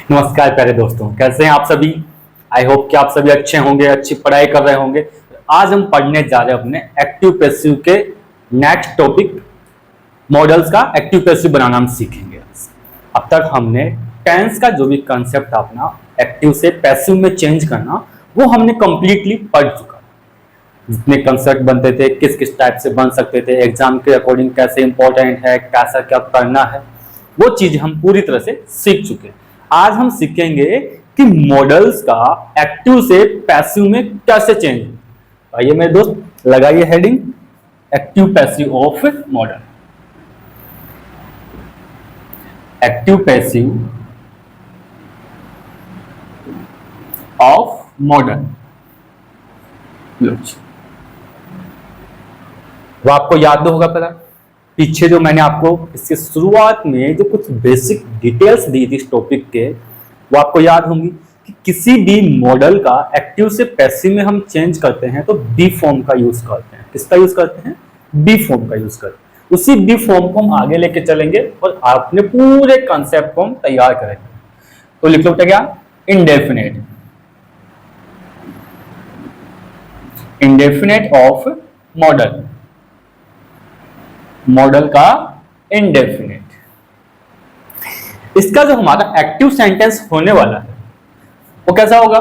नमस्कार प्यारे दोस्तों, कैसे हैं आप सभी। आई होप कि आप सभी अच्छे होंगे, अच्छी पढ़ाई कर रहे होंगे। आज हम पढ़ने जा रहे हैं अपने एक्टिव पैसिव के नेक्स्ट टॉपिक मॉडल्स का एक्टिव पैसिव बनाना हम सीखेंगे। अब तक हमने टेंस का जो भी कंसेप्ट अपना एक्टिव से पैसिव में चेंज करना वो हमने कंप्लीटली पढ़ चुका। जितने कंसेप्ट बनते थे, किस किस टाइप से बन सकते थे, एग्जाम के अकॉर्डिंग कैसे इंपॉर्टेंट है, कैसा क्या करना है, वो चीज हम पूरी तरह से सीख चुके हैं। आज हम सीखेंगे कि मॉडल्स का एक्टिव से पैसिव में कैसे चेंज। आइए मेरे दोस्त, लगाइए heading active passive of model. Active passive of model. वो आपको याद होगा पता पीछे जो मैंने आपको इसके शुरुआत में जो कुछ बेसिक डिटेल्स दी थी इस टॉपिक के, वो आपको याद होंगी कि किसी भी मॉडल का एक्टिव से पैसिव में हम चेंज करते हैं तो बी फॉर्म का यूज करते हैं। किसका यूज करते हैं? बी फॉर्म का यूज करते हैं। उसी बी फॉर्म को हम आगे लेके चलेंगे और अपने पूरे कॉन्सेप्ट को हम तैयार करेंगे। तो लिख लो क्या? Indefinite. Indefinite of model. Model का इंडेफिनेट। इसका जो हमारा एक्टिव सेंटेंस होने वाला है वो कैसा होगा?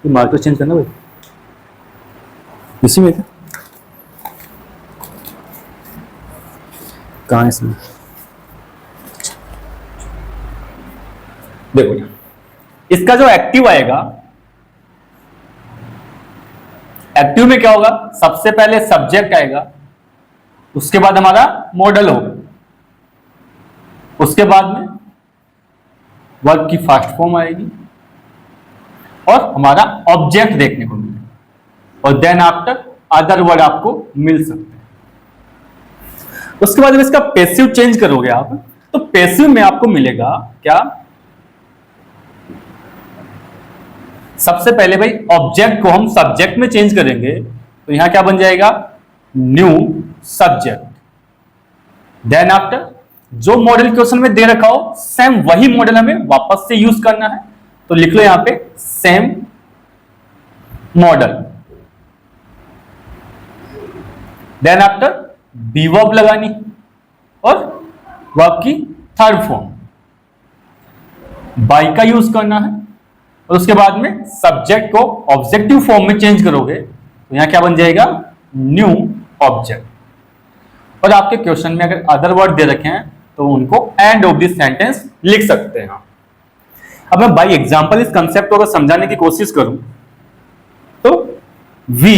मार्कर चेंज करना भाई, इसी में क्या? कहां है इसमें? देखो यहाँ इसका जो एक्टिव आएगा, एक्टिव में क्या होगा? सबसे पहले सब्जेक्ट आएगा, उसके बाद हमारा मॉडल होगा, उसके बाद में वर्ब की फर्स्ट फॉर्म आएगी और हमारा ऑब्जेक्ट देखने को मिलेगा और देन आफ्टर अदर वर्ड आपको मिल सकते हैं। उसके बाद जब इसका पैसिव चेंज करोगे आप तो पैसिव में आपको मिलेगा क्या? सबसे पहले भाई ऑब्जेक्ट को हम सब्जेक्ट में चेंज करेंगे तो यहां क्या बन जाएगा? New subject. देन आफ्टर जो मॉडल क्वेश्चन में दे रखा हो सेम वही मॉडल हमें वापस से यूज करना है, तो लिख लो यहां पे same model. Then after be verb लगानी और वर्ब की थर्ड फॉर्म बाई का यूज करना है और उसके बाद में सब्जेक्ट को ऑब्जेक्टिव फॉर्म में चेंज करोगे तो यहां क्या बन जाएगा? New object. और आपके क्वेश्चन में अगर अदर वर्ड दे रखे हैं तो उनको एंड ऑफ दिस सेंटेंस लिख सकते हैं। अब मैं बाय एग्जांपल इस कंसेप्ट को अगर समझाने की कोशिश करूं तो we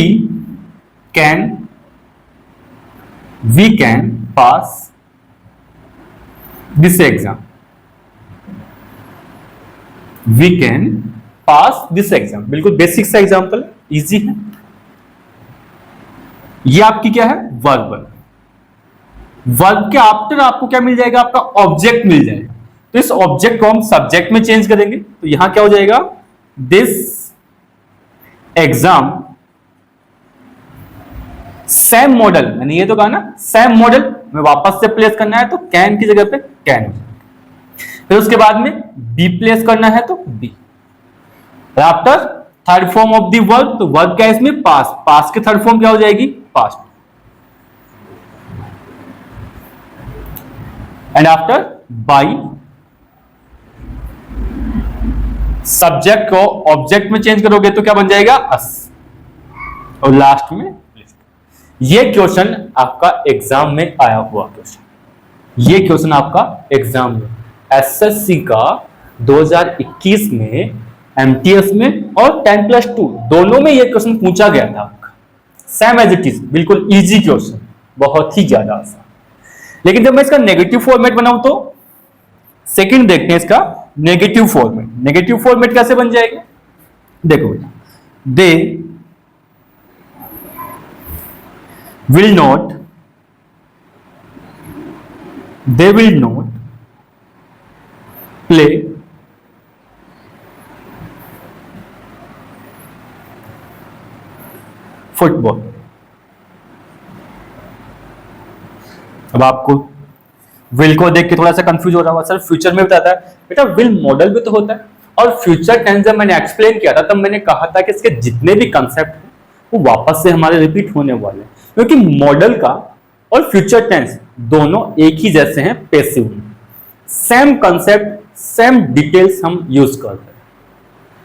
can pass this exam. We can pass this exam, बिल्कुल बेसिक सा एग्जांपल, इजी है। ये आपकी क्या है? वर्ब। वर्ब के आफ्टर आपको क्या मिल जाएगा? आपका ऑब्जेक्ट मिल जाएगा। तो इस ऑब्जेक्ट को हम सब्जेक्ट में चेंज करेंगे तो यहां क्या हो जाएगा? This exam same model. मैंने ये तो कहा ना सेम मॉडल में वापस से प्लेस करना है तो कैन की जगह पे कैन। फिर उसके बाद में बी प्लेस करना है तो be. After third form of the verb, तो वर्ब क्या है इसमें? पास। पास की थर्ड फॉर्म क्या हो जाएगी? Past. And after by subject को ऑब्जेक्ट में चेंज करोगे तो क्या बन जाएगा? अस। और लास्ट में ये क्वेश्चन आपका एग्जाम में आया हुआ क्वेश्चन। ये क्वेश्चन आपका एग्जाम में एसएससी का 2021 में एमटीएस में और 10+2 दोनों में ये क्वेश्चन पूछा गया था आपका। सेम एज इट इज, बिल्कुल इजी क्वेश्चन, बहुत ही ज्यादा आसान। लेकिन जब मैं इसका नेगेटिव फॉर्मेट बनाऊं तो सेकंड देखते हैं इसका नेगेटिव फॉर्मेट। नेगेटिव फॉर्मेट कैसे बन जाएगा? देखो बेटा, they will not play football. अब आपको विल को देख के थोड़ा सा कंफ्यूज हो रहा होगा, सर फ्यूचर में बताता है। बेटा विल मॉडल भी तो होता है, और फ्यूचर टेंस जब मैंने एक्सप्लेन किया था तब मैंने कहा था कि इसके जितने भी कंसेप्ट हैं वो वापस से हमारे रिपीट होने वाले हैं, क्योंकि मॉडल का और फ्यूचर टेंस दोनों एक ही जैसे हैं पैसिव में। सेम कंसेप्ट सेम डिटेल्स हम यूज करते हैं।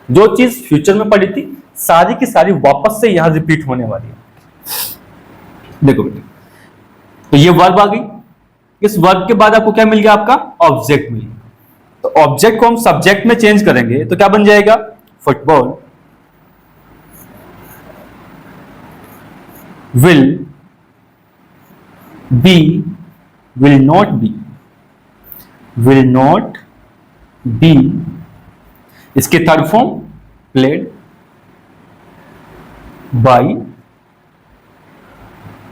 जो चीज फ्यूचर में पड़ी थी सारी की सारी वापस से यहां रिपीट होने वाली है। देखो बेटा, तो ये वर्ब आ गई। इस वर्ब के बाद आपको क्या मिल गया? आपका ऑब्जेक्ट मिल गया। तो ऑब्जेक्ट को हम सब्जेक्ट में चेंज करेंगे तो क्या बन जाएगा? Football will be, will not be, will not be. इसके थर्ड फॉर्म प्लेड बाई,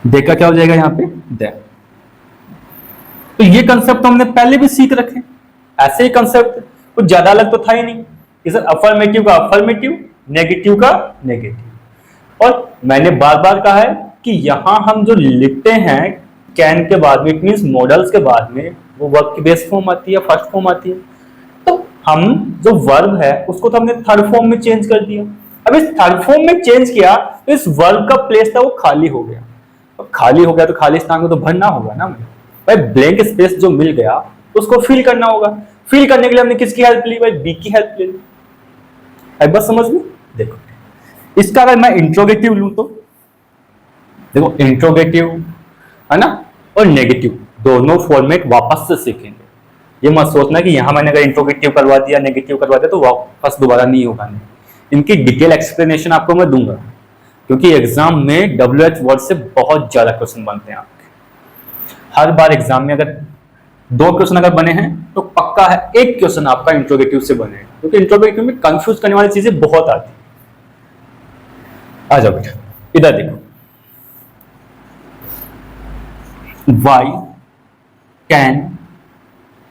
देखा क्या हो जाएगा यहां पे? दैट। तो ये कंसेप्ट तो हमने पहले भी सीख रखे, ऐसे ही कंसेप्ट, कुछ ज्यादा अलग तो था ही नहीं कि सर अफर्मेटिव का अफर्मेटिव, नेगेटिव का नेगेटिव। और मैंने बार बार कहा है कि यहां हम जो लिखते हैं कैन के बाद में, इट मींस मॉडल्स के बाद में, वो वर्ब की बेस फॉर्म आती है, फर्स्ट फॉर्म आती है। तो हम जो वर्ब है उसको तो हमने थर्ड फॉर्म में चेंज कर दिया। अब इस थर्ड फॉर्म में चेंज किया तो इस वर्ब का प्लेस था वो खाली हो गया। अब खाली हो गया तो खाली स्थान को तो भरना होगा ना भाई, ब्लैंक स्पेस जो मिल गया उसको फिल करना होगा। फिल करने के लिए हमने किसकी हेल्प ली भाई? बी की हेल्प ले ली। एक बार समझ लो, देखो इसका अगर मैं इंट्रोगेटिव लूं तो देखो इंट्रोगेटिव है ना, और नेगेटिव दोनों फॉर्मेट वापस से सीखेंगे। ये मत सोचना कि यहां मैंने अगर इंट्रोगेटिव करवा दिया, नेगेटिव करवा दिया तो वापस दोबारा नहीं होगा। नहीं, इनकी डिटेल एक्सप्लेनेशन आपको मैं दूंगा, क्योंकि एग्जाम में WH वर्ड से बहुत ज्यादा क्वेश्चन बनते हैं आपके। हर बार एग्जाम में अगर 2 क्वेश्चन अगर बने हैं तो पक्का है 1 क्वेश्चन आपका इंट्रोगेटिव से बनेगा, क्योंकि इंट्रोगेटिव में कंफ्यूज करने वाली चीजें बहुत आती है। आ जाओ बेटा, इधर देखो, why can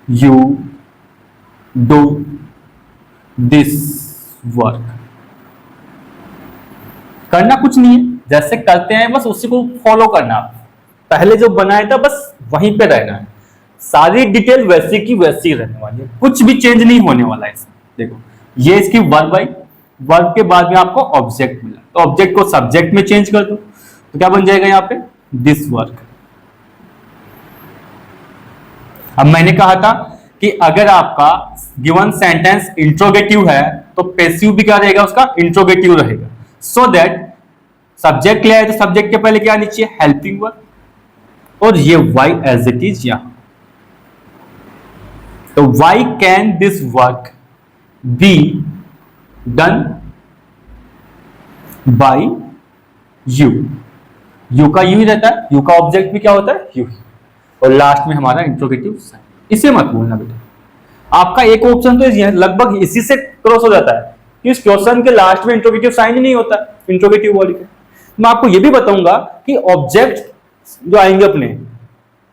you do this work. करना कुछ नहीं है, जैसे करते हैं बस उसी को फॉलो करना। पहले जो बनाया था बस वहीं पे रहना है, सारी डिटेल वैसी की वैसी रहने वाली है, कुछ भी चेंज नहीं होने वाला है इसमें। देखो ये इसकी वर्ब आई, वर्ब के बाद में आपको ऑब्जेक्ट मिला, तो ऑब्जेक्ट को सब्जेक्ट में चेंज कर दो तो क्या बन जाएगा यहाँ पे? This work. अब मैंने कहा था कि अगर आपका गिवन सेंटेंस इंट्रोगेटिव है तो पैसिव भी क्या रहेगा? उसका इंट्रोगेटिव रहेगा। सो दैट सब्जेक्ट ले आए तो सब्जेक्ट के पहले क्या आनी चाहिए? हेल्पिंग वर्ब, और ये वाई एज इट इज यहां। तो why can this work be done by you. You का यू ही रहता है, यू का ऑब्जेक्ट भी क्या होता है? यू। और लास्ट में हमारा इंट्रोगेटिव साइन। इसे मत भूलना बेटा, आपका एक ऑप्शन तो लगभग इसी से क्रॉस हो जाता है कि इस क्वेश्चन के लास्ट में इंट्रोगेटिव साइन ही नहीं होता इंट्रोगेटिव वर्ड के। मैं आपको यह भी बताऊंगा कि ऑब्जेक्ट जो आएंगे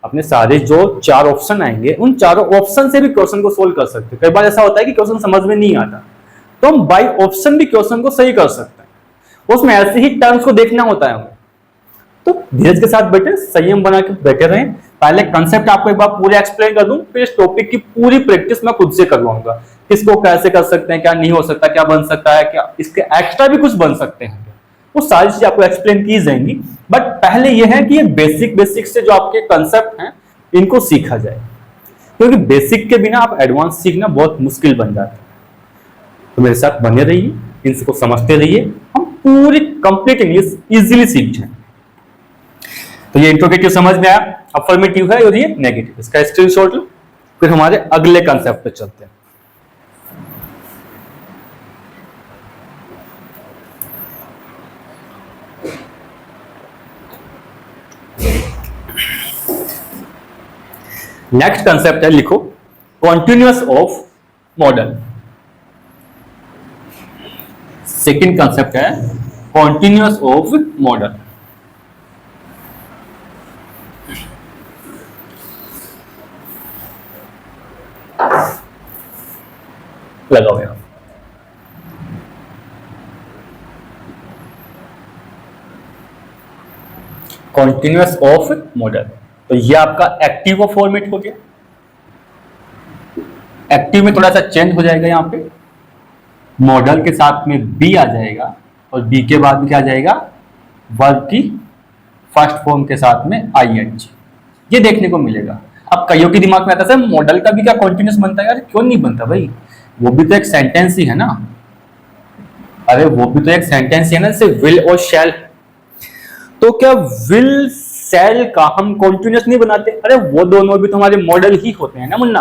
अपने सारे जो 4 ऑप्शन आएंगे, उन चारों ऑप्शन से भी क्वेश्चन को सोल्व कर सकते हैं। कई बार ऐसा होता है कि क्वेश्चन समझ में नहीं आता तो हम बाय ऑप्शन भी क्वेश्चन को सही कर सकते हैं। उसमें ऐसे ही टर्म्स को देखना होता है हमें। तो धीरज के साथ बैठे, संयम बना के बैठे रहें। पहले कंसेप्ट आपको एक बार पूरे एक्सप्लेन कर दूं, फिर इस टॉपिक की पूरी प्रैक्टिस मैं खुद से करवाऊंगा। किसको कैसे कर सकते हैं, क्या नहीं हो सकता, क्या बन सकता है, क्या इसके एक्स्ट्रा भी कुछ बन सकते हैं, वो सारी चीजें आपको एक्सप्लेन की जाएंगी। बट पहले यह है कि ये बेसिक से जो आपके कंसेप्ट हैं इनको सीखा जाए, क्योंकि बेसिक के बिना आप एडवांस सीखना बहुत मुश्किल बन जाता है। तो मेरे साथ बने रहिए, इनको समझते रहिए, हम पूरी कंप्लीट इंग्लिश इजीली सीख जाए। तो ये इंट्रोगेटिव समझ में आया, अफर्मेटिव है और ये नेगेटिव, इसका स्क्रीनशॉट लो। फिर हमारे अगले कंसेप्ट पे चलते हैं। नेक्स्ट कंसेप्ट है, लिखो continuous of model. Second concept है कॉन्टिन्यूअस ऑफ मॉडल। लगाओ यहां कॉन्टिन्यूअस ऑफ मॉडल। तो ये आपका एक्टिव फॉर्मेट हो गया, एक्टिव में थोड़ा सा चेंज हो जाएगा, यहाँ पे मॉडल के साथ में बी आ जाएगा और बी के बाद में क्या आ जाएगा, वर्ब की फर्स्ट फॉर्म के साथ में आईएनजी, ये देखने को मिलेगा। अब कईयों के दिमाग में आता है सर मॉडल का भी क्या कॉन्टिन्यूस बनता है? यार क्यों नहीं बनता भाई, वो भी तो एक सेंटेंस ही है ना। अरे वो भी तो एक सेंटेंस ही है ना, जैसे विल और शैल। तो क्या विल शैल का हम कॉन्टिन्यूस नहीं बनाते? अरे वो दोनों भी तो हमारे मॉडल ही होते हैं ना मुन्ना।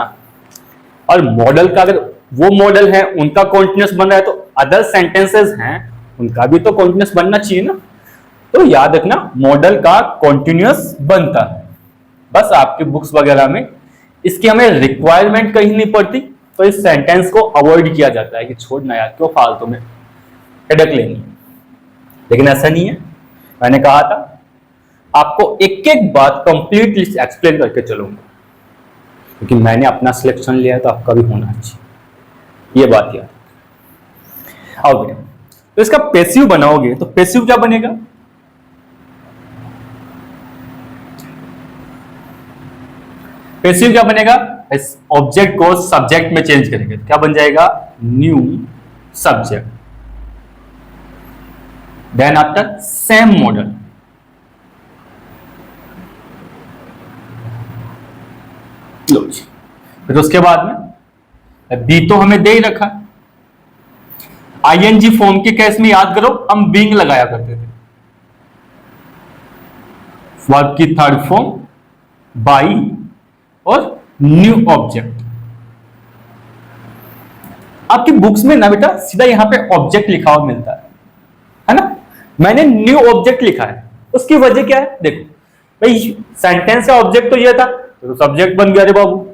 और मॉडल का अगर वो मॉडल है उनका कॉन्टिन्यूस बन रहा है तो अदर सेंटेंसेस हैं उनका भी तो कॉन्टिन्यूस बनना चाहिए ना। तो याद रखना मॉडल का कॉन्टिन्यूस बनता है, बस आपके बुक्स वगैरह में इसकी हमें रिक्वायरमेंट कहीं नहीं पड़ती, तो इस सेंटेंस को अवॉइड किया जाता है कि छोड़ना यार क्यों फालतू में हेडेक लेनी। लेकिन ऐसा नहीं है, मैंने कहा था आपको एक एक बात कंप्लीटली एक्सप्लेन करके चलूंगा, क्योंकि मैंने अपना सिलेक्शन लिया है तो आपका भी होना चाहिए, ये बात याद। आओ बेटा, तो इसका पैसिव बनाओगे तो पैसिव क्या बनेगा? पैसिव क्या बनेगा? इस ऑब्जेक्ट को सब्जेक्ट में चेंज करेंगे, क्या बन जाएगा? New subject, then after same model, फिर उसके बाद में बी तो हमें दे ही रखा। आईएनजी फॉर्म के केस में याद करो हम बीइंग लगाया करते थे, वर्ब की थर्ड फॉर्म बाई और न्यू ऑब्जेक्ट। आपकी बुक्स में ना बेटा सीधा यहां पे ऑब्जेक्ट लिखा हुआ मिलता है ना। मैंने न्यू ऑब्जेक्ट लिखा है, उसकी वजह क्या है? देखो भाई सेंटेंस का ऑब्जेक्ट तो ये था तो सब्जेक्ट बन गया रे बाबू।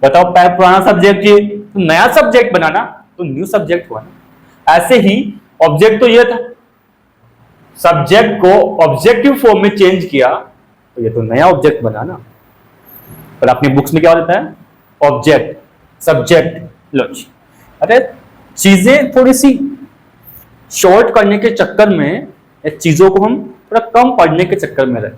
बताओ पुराना सब्जेक्ट ये तो नया सब्जेक्ट बनाना तो न्यू सब्जेक्ट हुआ ना। ऐसे ही ऑब्जेक्ट तो ये था, सब्जेक्ट को ऑब्जेक्टिव फॉर्म में चेंज किया तो ये तो नया ऑब्जेक्ट बना ना। पर अपनी बुक्स में क्या होता है? Object subject laws. अरे चीजें थोड़ी सी शॉर्ट करने के चक्कर में चीजों को हम थोड़ा कम पढ़ने के चक्कर में रहे,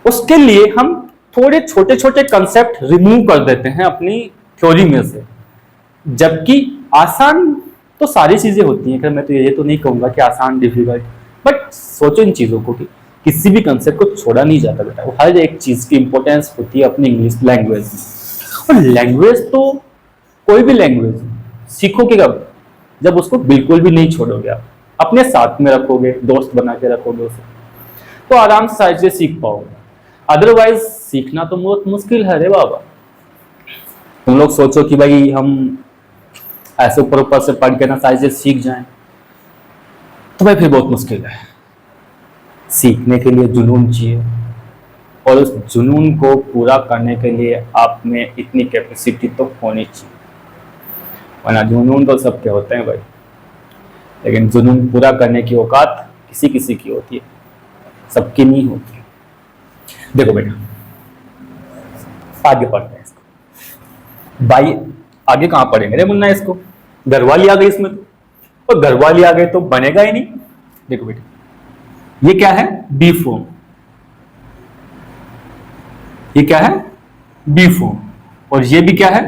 उसके लिए हम थोड़े छोटे छोटे कंसेप्ट रिमूव कर देते हैं अपनी थ्योरी में से। जबकि आसान तो सारी चीजें होती हैं, मैं तो ये तो नहीं कहूंगा कि आसान डिफिकल्ट, बट सोचो इन चीजों को कि किसी भी कंसेप्ट को छोड़ा नहीं जाता बेटा। वो हर एक चीज की इंपॉर्टेंस होती है अपनी इंग्लिश लैंग्वेज में। और लैंग्वेज तो कोई भी लैंग्वेज सीखोगे कब? जब उसको बिल्कुल भी नहीं छोड़ोगे, आप अपने साथ में रखोगे, दोस्त बना के रखोगे उसे, तो आराम से सारी चीजें सीख पाओगे। अदरवाइज सीखना तो बहुत मुश्किल है रे बाबा। तुम लोग सोचो कि भाई हम ऐसे ऊपर ऊपर से पढ़ के ना सारी चीजें सीख जाएं, तो भाई फिर बहुत मुश्किल है। सीखने के लिए जुनून चाहिए, और उस जुनून को पूरा करने के लिए आप में इतनी कैपेसिटी तो होनी चाहिए। वरना जुनून तो सबके होते हैं भाई, लेकिन जुनून पूरा करने की औकात किसी किसी की होती है, सबकी नहीं होती। देखो बेटा आगे पढ़ते हैं इसको। भाई आगे कहां पढ़ेंगे रे मुन्ना इसको? घरवाली आ गई इसमें तो, और घरवाली आ गई तो बनेगा ही नहीं। देखो बेटा ये क्या है? Be form. ये क्या है? Be form. और ये भी क्या है?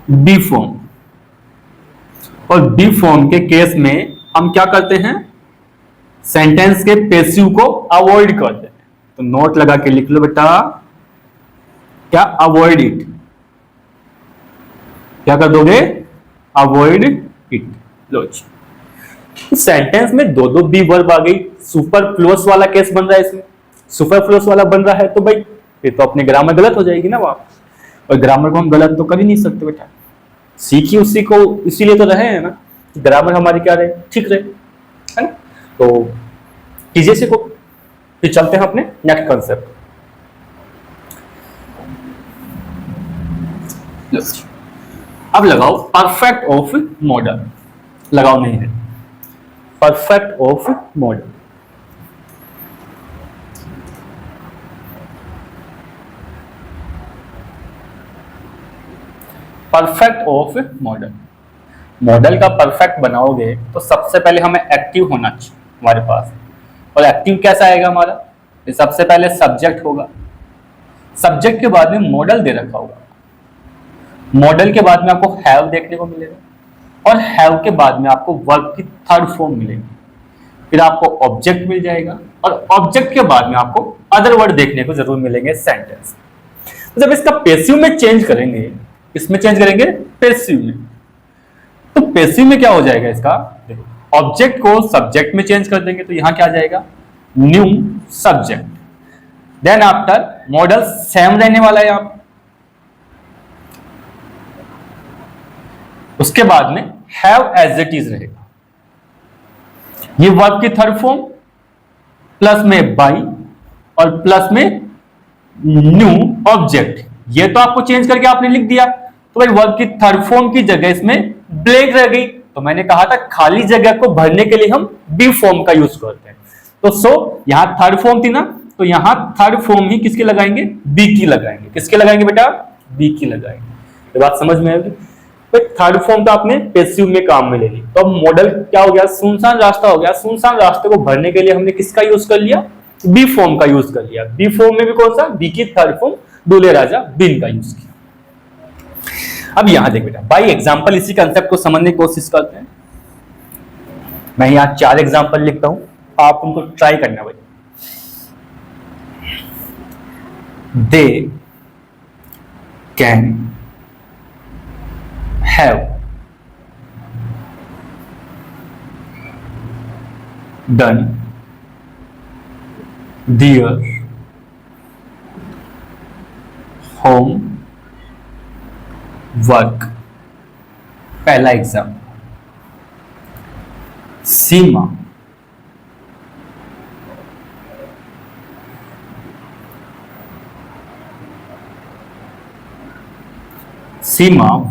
Be form. और बी फॉर्म के केस में हम क्या करते हैं? सेंटेंस के पैसिव को अवॉइड करते हैं। तो नोट लगा के लिख लो बेटा, क्या? Avoid it. क्या कर दोगे? Avoid it. लो सेंटेंस में दो दो बी वर्ब आ गई। सुपरफ्लुअस वाला केस बन रहा है इसमें, सुपरफ्लुअस वाला बन रहा है, तो भाई फिर तो अपनी ग्रामर गलत हो जाएगी ना वहां। और ग्रामर को हम गलत तो कर ही नहीं सकते बेटा, सीखी उसी को इसीलिए तो रहे हैं ना, ग्रामर हमारी क्या रहे? ठीक रहे, है ना। तो कीजिए सीखो, फिर चलते हैं अपने नेक्स्ट कंसेप्ट। अब लगाओ परफेक्ट ऑफ मॉडल। लगाओ नहीं है, perfect of model. Perfect of model. Model का परफेक्ट बनाओगे तो सबसे पहले हमें एक्टिव होना चाहिए हमारे पास। और एक्टिव कैसा आएगा हमारा? सबसे पहले सब्जेक्ट होगा, सब्जेक्ट के बाद में मॉडल दे रखा होगा। मॉडल के बाद में आपको हैव देखने को मिलेगा और हैव के बाद में आपको वर्ब की थर्ड फॉर्म मिलेगी, फिर आपको ऑब्जेक्ट मिल जाएगा और ऑब्जेक्ट के बाद में आपको अदर वर्ड देखने को जरूर मिलेंगे सेंटेंस। तो जब इसका पैसिव में चेंज करेंगे, इसमें चेंज करेंगे पैसिव में, तो पैसिव में क्या हो जाएगा इसका, देखो ऑब्जेक्ट को सब्जेक्ट में चेंज कर देंगे तो यहां क्या आ जाएगा, new subject. Then after model same रहने वाला है आप, उसके बाद में हैव एज इट इज रहेगा, ये वर्ब की थर्ड फॉर्म प्लस में बाई और प्लस में न्यू ऑब्जेक्ट, ये तो आपको चेंज करके आपने लिख दिया, तो भाई वर्ब की थर्ड फॉर्म की जगह इसमें ब्लैंक रह गई, तो मैंने कहा था खाली जगह को भरने के लिए हम बी फॉर्म का यूज करते हैं। तो यहां थर्ड फॉर्म थी ना, तो यहां थर्ड फॉर्म ही किसकी लगाएंगे, बी की लगाएंगे। किसके लगाएंगे बेटा, बी की लगाएंगे। ये बात समझ में आएगी। थर्ड फॉर्म तो आपने पैसिव में काम में ले ली, तो अब मॉडल क्या हो गया, सुनसान रास्ता हो गया। सुनसान रास्ते को भरने के लिए हमने किसका यूज कर लिया, बी फॉर्म का यूज कर लिया। बी फॉर्म में भी कौन सा, बी की थर्ड फॉर्म दूल्हे राजा बिन का यूज किया। अब यहां देख बेटा, बाई एग्जांपल इसी कंसेप्ट को समझने की कोशिश करते हैं। मैं यहां 4 एग्जांपल लिखता हूं, आप उनको ट्राई करना भाई। They can have done their home work. पहला एग्जाम्पल, Seema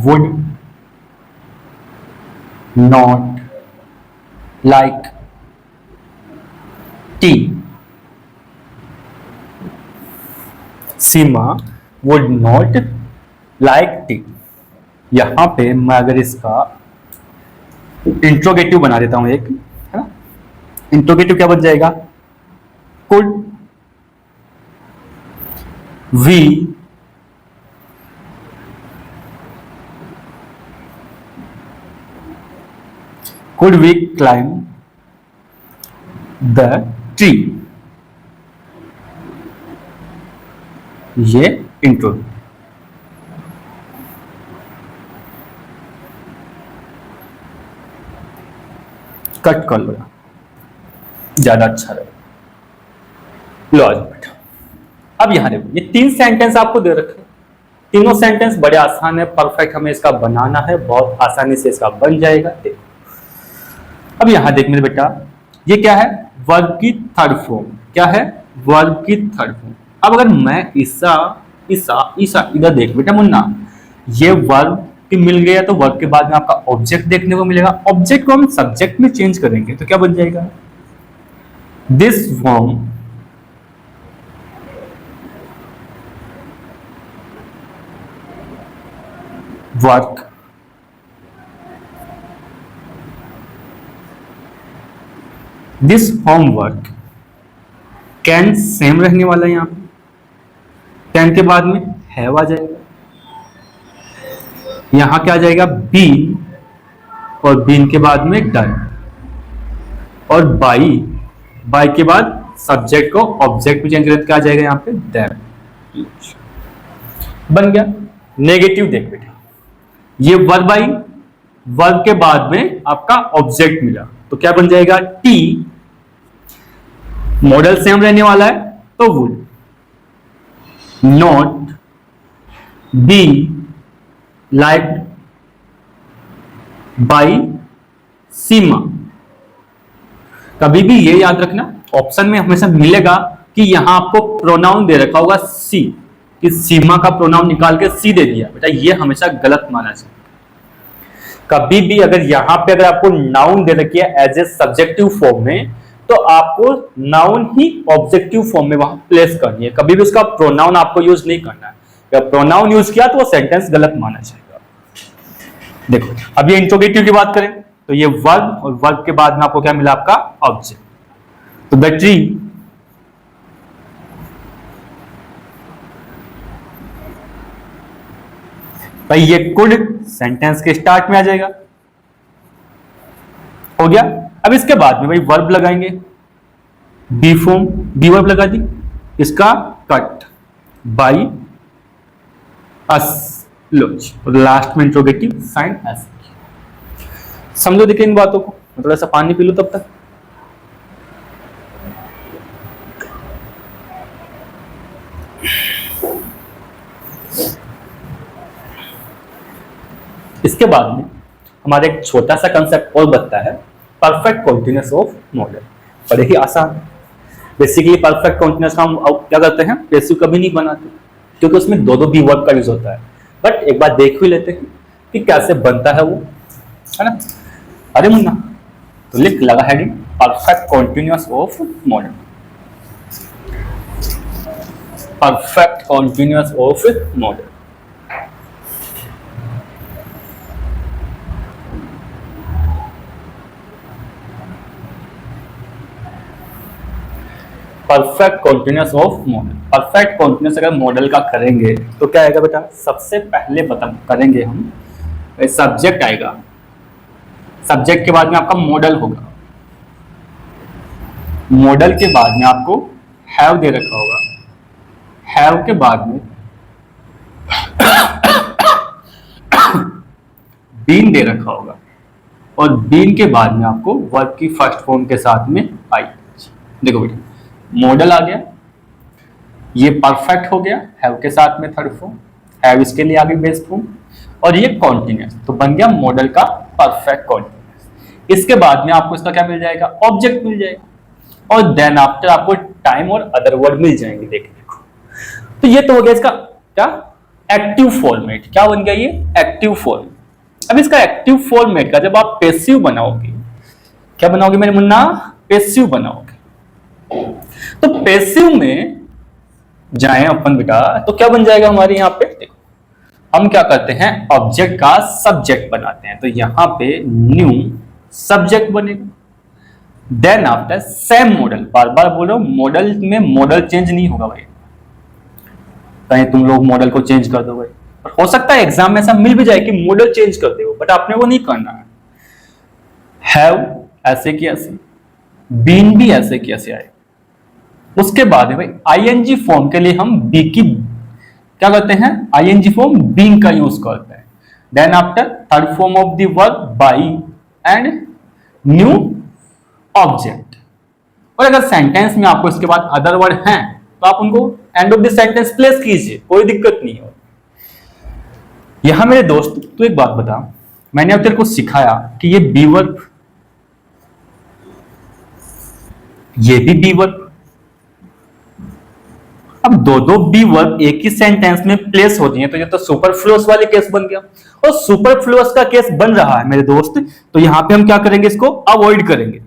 would not like tea. Seema would not like tea। यहां पे मैं अगर इसका इंट्रोगेटिव बना देता हूं एक, है ना, इंट्रोगेटिव क्या बन जाएगा, could we climb the tree। ये इंट्रो। कट कर लो, ज्यादा अच्छा रहेगा। लो आज बेटा, अब यहां देखो, ये 3 सेंटेंस आपको दे रखे, तीनों सेंटेंस बड़े आसान है, परफेक्ट हमें इसका बनाना है, बहुत आसानी से इसका बन जाएगा। देखो अब यहां देख मेरे बेटा, ये क्या है, वर्ब की थर्ड फॉर्म। क्या है, वर्ब की थर्ड फॉर्म। अब अगर मैं ईसा इधर देख बेटा मुन्ना, ये वर्ब की मिल गया, तो वर्ब के बाद में आपका ऑब्जेक्ट देखने को मिलेगा। ऑब्जेक्ट को हम सब्जेक्ट में चेंज करेंगे तो क्या बन जाएगा, this form work this homework. Can same रहने वाला है यहां पे, कैन के बाद में हैव आ जाएगा, यहां क्या आ जाएगा, बीन, और बीन के बाद में डन, और बाई के बाद सब्जेक्ट को ऑब्जेक्ट में चेंज करके क्या आ जाएगा यहां पे, देम। बन गया। नेगेटिव देख बेटा, ये वर्ब आई, वर्ब के बाद में आपका ऑब्जेक्ट मिला, तो क्या बन जाएगा, टी, मॉडल सेम रहने वाला है तो would not be liked by Seema. कभी भी ये याद रखना, ऑप्शन में हमेशा मिलेगा कि यहां आपको प्रोनाउन दे रखा होगा सी, कि सीमा का प्रोनाउन निकाल के सी दे दिया, बेटा ये हमेशा गलत माना जाए। कभी भी अगर यहां पे अगर आपको नाउन दे रखी है एज ए सब्जेक्टिव फॉर्म में, तो आपको नाउन ही ऑब्जेक्टिव फॉर्म में वहां प्लेस करनी है, कभी भी उसका प्रोनाउन आपको यूज नहीं करना है। अगर प्रोनाउन यूज किया तो वो सेंटेंस गलत माना जाएगा। देखो अब ये इंट्रोगेटिव की बात करें तो ये वर्ब, और वर्ब के बाद में आपको क्या मिला, आपका ऑब्जेक्ट। तो द ट्री भाई ये कुड सेंटेंस के स्टार्ट में आ जाएगा, हो गया। अब इसके बाद में भाई वर्ब लगाएंगे, बी फॉर्म, बी वर्ब लगा दी, इसका कट बाई अस लो, और लास्ट में इंट्रोगेटिव साइन एस। समझो देखिए इन बातों को, मैं थोड़ा सा पानी पी लो तब तक। इसके बाद में हमारा एक छोटा सा कंसेप्ट और बनता है, परफेक्ट कॉन्टिन्यूअस ऑफ मॉडल। और देखिए आसान, बेसिकली परफेक्ट कॉन्टिन्यूअस का हम क्या करते हैं, पैसिव कभी नहीं बनाते क्योंकि उसमें दो बी वर्ब का यूज होता है। बट एक बार देख भी लेते हैं कि कैसे बनता है वो, है ना। अरे मुन्ना, तो लिख लगा heading perfect continuous of model, perfect continuous of model. Perfect continuous of model, perfect continuous अगर मॉडल का करेंगे तो क्या आएगा बेटा, सबसे पहले बता करेंगे हम, सब्जेक्ट आएगा, सब्जेक्ट के बाद में आपका मॉडल होगा, मॉडल के बाद में आपको हैव दे रखा होगा, हैव के बाद में बीन दे रखा होगा, और बीन के बाद में आपको वर्ब की फर्स्ट फॉर्म के साथ में आई। देखो बेटा, मॉडल आ गया, ये परफेक्ट हो गया हैव के साथ में थर्ड फॉर्म, हैव इसके लिए आगे बेस फॉर्म, और ये कॉन्टिन्यूअस, तो बन गया मॉडल का परफेक्ट कॉन्टिन्यूअस। इसके बाद में आपको इसका क्या मिल जाएगा, ऑब्जेक्ट मिल जाएगा, और देन आफ्टर आपको टाइम और अदर वर्ड मिल जाएंगे देखने को। तो ये तो हो गया इसका क्या, एक्टिव फॉर्मेट। क्या बन गया ये, एक्टिव फॉर्म। अब इसका एक्टिव फॉर्मेट का जब आप पैसिव बनाओगे, क्या बनाओगे मेरे मुन्ना, पैसिव बनाओगे। तो पैसिव में जाएं अपन बेटा, तो क्या बन जाएगा हमारे यहाँ पे, देखो हम क्या करते हैं, ऑब्जेक्ट का सब्जेक्ट बनाते हैं, तो यहां पे न्यू सब्जेक्ट बनेगा, देन आफ्टर सेम मॉडल। बार बार बोल रहा हूं, मॉडल में मॉडल चेंज नहीं होगा भाई, कहीं तुम लोग मॉडल को चेंज कर दो भाई, हो सकता है एग्जाम में ऐसा मिल भी जाए कि मॉडल चेंज कर दे, बट आपने वो नहीं करना है। हैव ऐसे की ऐसे, बीन भी ऐसे की ऐसे आए। उसके बाद है भाई आईएनजी फॉर्म के लिए हम बी की क्या करते हैं, आईएनजी फॉर्म बीइंग का यूज करते हैं, then after third form of the verb by and new object. और अगर सेंटेंस में आपको इसके बाद अदर वर्ड हैं तो आप उनको end of the sentence place कीजिए, कोई दिक्कत नहीं हो। यहां मेरे दोस्त तू एक बात बता, मैंने अब तेरे को सिखाया कि ये बी वर्ब, ये भी बी वर्ब, अब दो बी वर्ब एक ही सेंटेंस में प्लेस होती हैं, तो ये तो सुपरफ्लुअस वाले केस बन गया। और सुपरफ्लुअस का केस बन रहा है मेरे दोस्त, तो यहां पे हम क्या करेंगे, इसको अवॉइड करेंगे।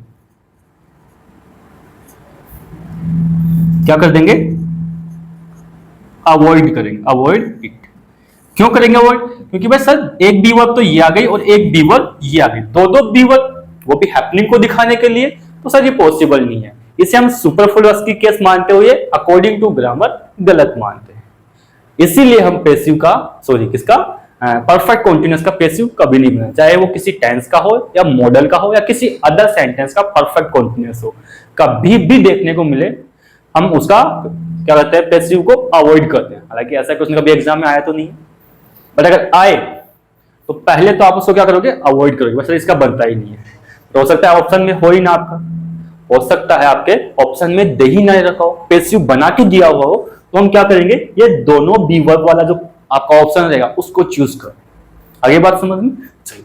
क्या कर देंगे, अवॉइड करेंगे, अवॉइड इट। क्यों करेंगे अवॉइड, क्योंकि भाई सर एक बी वर्ब तो ये आ गई और एक बी वर्ब ये आ गई, दो बी वर्ब, वो भी हैपनिंग को दिखाने के लिए, तो सर ये पॉसिबल नहीं है। इसे हम सुपरफ्लुअस की केस मानते हुए अकॉर्डिंग टू ग्रामर गलत मानते हैं, इसीलिए हम पैसिव का, सॉरी किसका, परफेक्ट कॉन्टिन्यूअस का पैसिव कभी नहीं बना, चाहे वो किसी टेंस का हो या मॉडल का हो या किसी अदर सेंटेंस का परफेक्ट कॉन्टिन्यूअस हो, कभी भी देखने को मिले हम उसका क्या कहते हैं, पैसिव को अवॉइड करते हैं। हालांकि ऐसा कुछ कभी एग्जाम में आया तो नहीं, बट अगर आए तो पहले तो आप उसको क्या करोगे, अवॉइड करोगे, बस इसका बनता ही नहीं है। तो हो सकता है ऑप्शन में हो ही ना आपका, हो सकता है आपके ऑप्शन में दे ही ना रखा हो, पैसिव बना के दिया हुआ हो, तो हम क्या करेंगे, ये दोनों बी वर्ब वाला जो आपका ऑप्शन रहेगा उसको चूज कर। आगे बात समझ में, चलिए।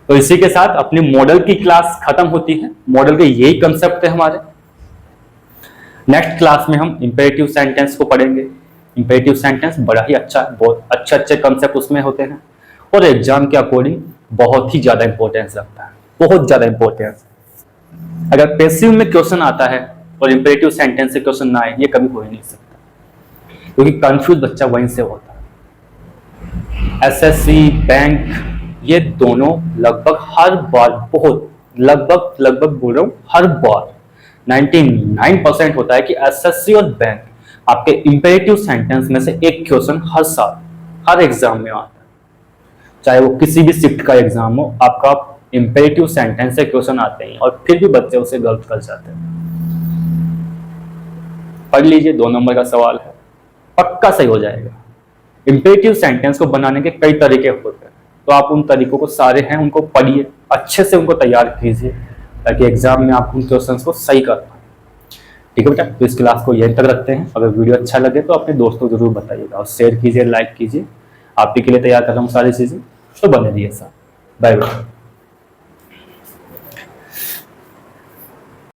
तो इसी के साथ अपनी मॉडल की क्लास खत्म होती है। मॉडल के यही कंसेप्ट है हमारे। नेक्स्ट क्लास में हम इंपेरेटिव सेंटेंस को पढ़ेंगे। इंपेरेटिव सेंटेंस बड़ा ही अच्छा है, बहुत अच्छे अच्छे कंसेप्ट उसमें होते हैं, और एग्जाम के अकॉर्डिंग बहुत ही ज्यादा इंपॉर्टेंस रखता है, बहुत ज्यादा इंपॉर्टेंस। अगर पैसिव में क्वेश्चन आता है और इंपेरेटिव सेंटेंस से क्वेश्चन ना आए, ये कभी हो ही नहीं सकता, क्योंकि कंफ्यूज बच्चा वहीं से होता है। एसएससी, बैंक, ये दोनों लगभग हर बार, बहुत लगभग बोल रहा हूं, हर बार 99% होता है कि एसएससी और बैंक आपके इंपेरेटिव सेंटेंस में से एक क्वेश्चन हर साल हर एग्जाम में आता है। चाहे वो किसी भी शिफ्ट का एग्जाम हो, आपका इंपेरेटिव सेंटेंस से क्वेश्चन आते हैं और फिर भी बच्चे उसे गलत कर जाते हैं। पढ़ लीजिए, 2 नंबर का सवाल है, पक्का सही हो जाएगा। इंपेरेटिव सेंटेंस को बनाने के कई तरीके होते हैं, तो आप उन तरीकों को सारे हैं उनको पढ़िए, अच्छे से उनको तैयार कीजिए ताकि एग्जाम में आप उन क्वेश्चंस को सही कर पाए। ठीक है बेटा, तो इस क्लास को यहीं तक रखते हैं। अगर वीडियो अच्छा लगे तो अपने दोस्तों को जरूर बताइएगा और शेयर कीजिए, लाइक कीजिए। आप ही के लिए तैयार कर रहा हूँ सारी चीजें, तो बने रहिए साथ। Bye bye.